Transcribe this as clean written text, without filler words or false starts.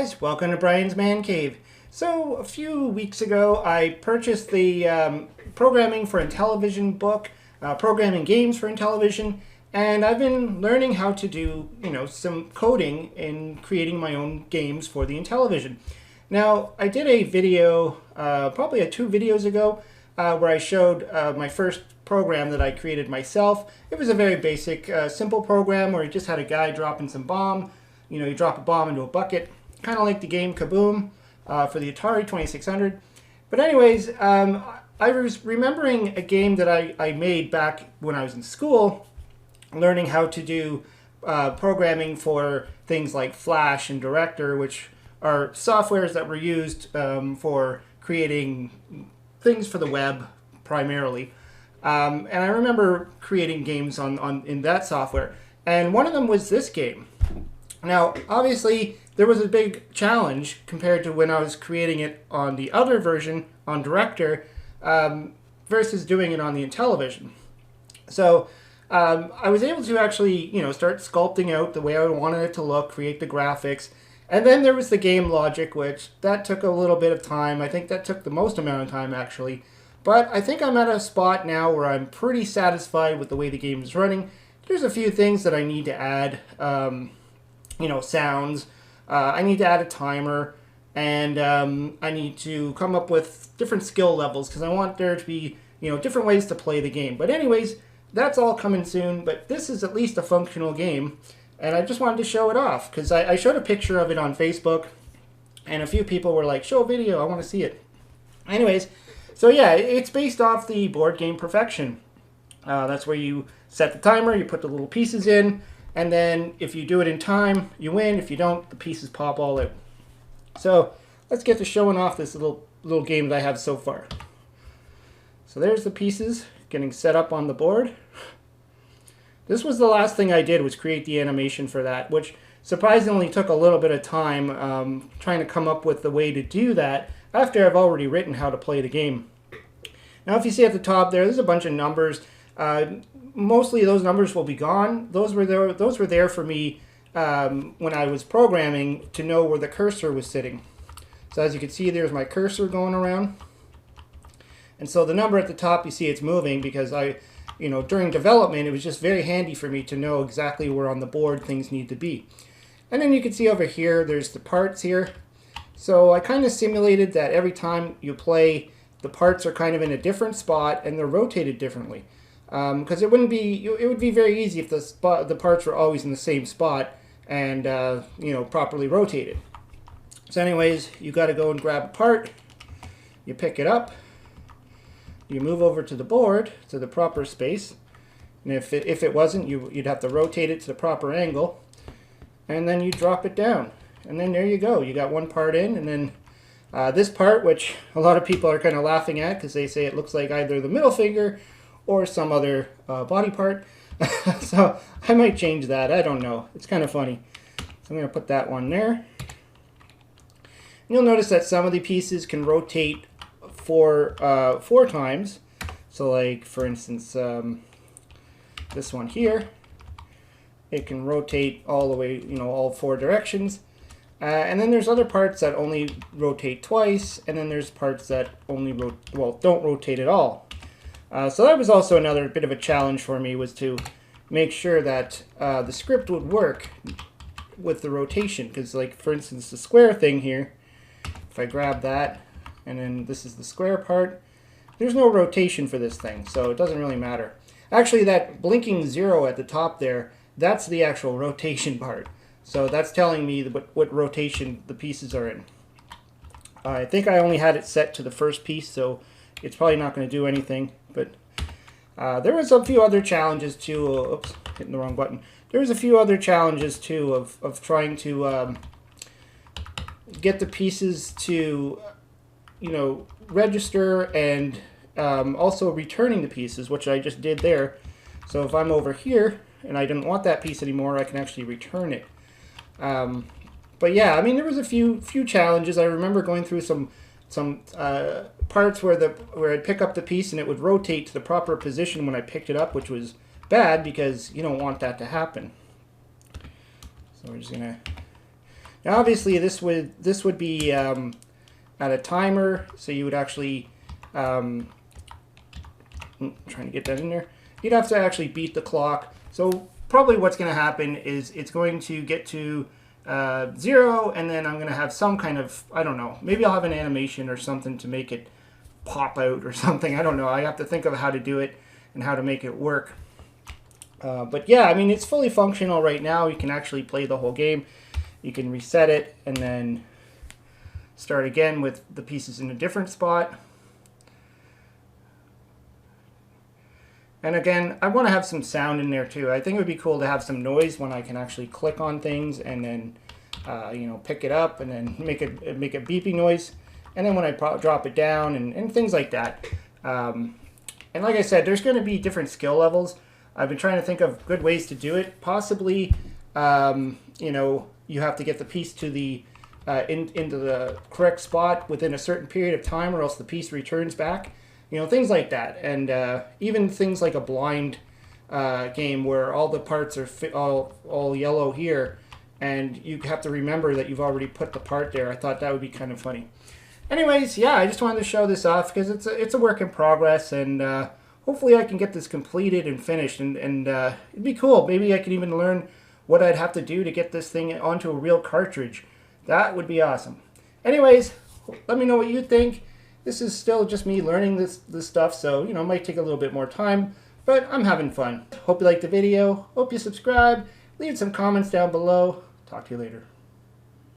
guys, welcome to Brian's Man Cave. So a few weeks ago I purchased the Programming for Intellivision book, Programming Games for Intellivision, and I've been learning how to do, some coding in creating my own games for the Intellivision. Now, I did a video, probably 2 videos ago, where I showed my first program that I created myself. It was a very basic, simple program where you just had a guy dropping some bomb. You drop a bomb into a bucket, kind of like the game Kaboom for the Atari 2600. But anyways, I was remembering a game that I made back when I was in school, learning how to do programming for things like Flash and Director, which are softwares that were used for creating things for the web primarily. And I remember creating games in that software. And one of them was this game. Now, obviously, there was a big challenge compared to when I was creating it on the other version, on Director, versus doing it on the Intellivision. So I was able to actually, start sculpting out the way I wanted it to look, create the graphics. And then there was the game logic, which that took a little bit of time. I think that took the most amount of time, actually. But I think I'm at a spot now where I'm pretty satisfied with the way the game is running. There's a few things that I need to add. Sounds. I need to add a timer, and I need to come up with different skill levels because I want there to be, different ways to play the game. But anyways, that's all coming soon, but this is at least a functional game, and I just wanted to show it off because I showed a picture of it on Facebook, and a few people were like, show a video, I want to see it. Anyways, so yeah, it's based off the board game Perfection. That's where you set the timer, you put the little pieces in, and then if you do it in time, you win. If you don't, the pieces pop all out. So let's get to showing off this little game that I have so far. So there's the pieces getting set up on the board. This was the last thing I did, was create the animation for that, which surprisingly took a little bit of time trying to come up with the way to do that after I've already written how to play the game. Now if you see at the top there's a bunch of numbers. Mostly those numbers will be gone. Those were there for me when I was programming to know where the cursor was sitting. So as you can see, there's my cursor going around. And so the number at the top, you see it's moving because during development, it was just very handy for me to know exactly where on the board things need to be. And then you can see over here, there's the parts here. So I kind of simulated that every time you play, the parts are kind of in a different spot and they're rotated differently. Because it would be very easy if the parts were always in the same spot and properly rotated. So anyways, you got to go and grab a part, you pick it up, you move over to the board to the proper space, and if it wasn't, you'd have to rotate it to the proper angle, and then you drop it down, and then there you go. You got one part in, and then this part, which a lot of people are kind of laughing at because they say it looks like either the middle finger or some other body part. So I might change that. I don't know. It's kind of funny. So I'm going to put that one there. You'll notice that some of the pieces can rotate four times. So like, for instance, this one here, it can rotate all the way, all 4 directions. And then there's other parts that only rotate twice, and then there's parts that only don't rotate at all. So that was also another bit of a challenge for me, was to make sure that the script would work with the rotation. Because, like, for instance, the square thing here, if I grab that, and then this is the square part, there's no rotation for this thing, so it doesn't really matter. Actually, that blinking 0 at the top there, that's the actual rotation part. So that's telling me what rotation the pieces are in. I think I only had it set to the first piece, so it's probably not going to do anything. But there was a few other challenges too. Oops, hitting the wrong button. There was a few other challenges too of trying to get the pieces to register, and also returning the pieces, which I just did there. So if I'm over here and I didn't want that piece anymore, I can actually return it. But yeah, I mean, there was a few challenges. I remember going through some parts where I'd pick up the piece and it would rotate to the proper position when I picked it up, which was bad because you don't want that to happen. So we're just gonna Now, obviously, this would be at a timer, so you would actually trying to get that in there. You'd have to actually beat the clock. So probably what's going to happen is it's going to get to 0, and then I'm going to have some kind of, I don't know, maybe I'll have an animation or something to make it pop out or something. I don't know. I have to think of how to do it and how to make it work. But yeah, I mean, it's fully functional right now. You can actually play the whole game. You can reset it and then start again with the pieces in a different spot. And again, I want to have some sound in there too. I think it would be cool to have some noise when I can actually click on things and then, you know, pick it up and then make a beeping noise. And then when I drop it down and things like that. And like I said, there's going to be different skill levels. I've been trying to think of good ways to do it. Possibly, you know, you have to get the piece to the into the correct spot within a certain period of time, or else the piece returns back. You know, things like that. And even things like a blind game where all the parts are all yellow here, and you have to remember that you've already put the part there. I thought that would be kind of funny. Anyways, yeah, I just wanted to show this off because it's a work in progress, and hopefully I can get this completed and finished, and it'd be cool. Maybe I could even learn what I'd have to do to get this thing onto a real cartridge. That would be awesome. Anyways, let me know what you think. This is still just me learning this stuff, so, you know, it might take a little bit more time, but I'm having fun. Hope you liked the video. Hope you subscribe. Leave some comments down below. Talk to you later.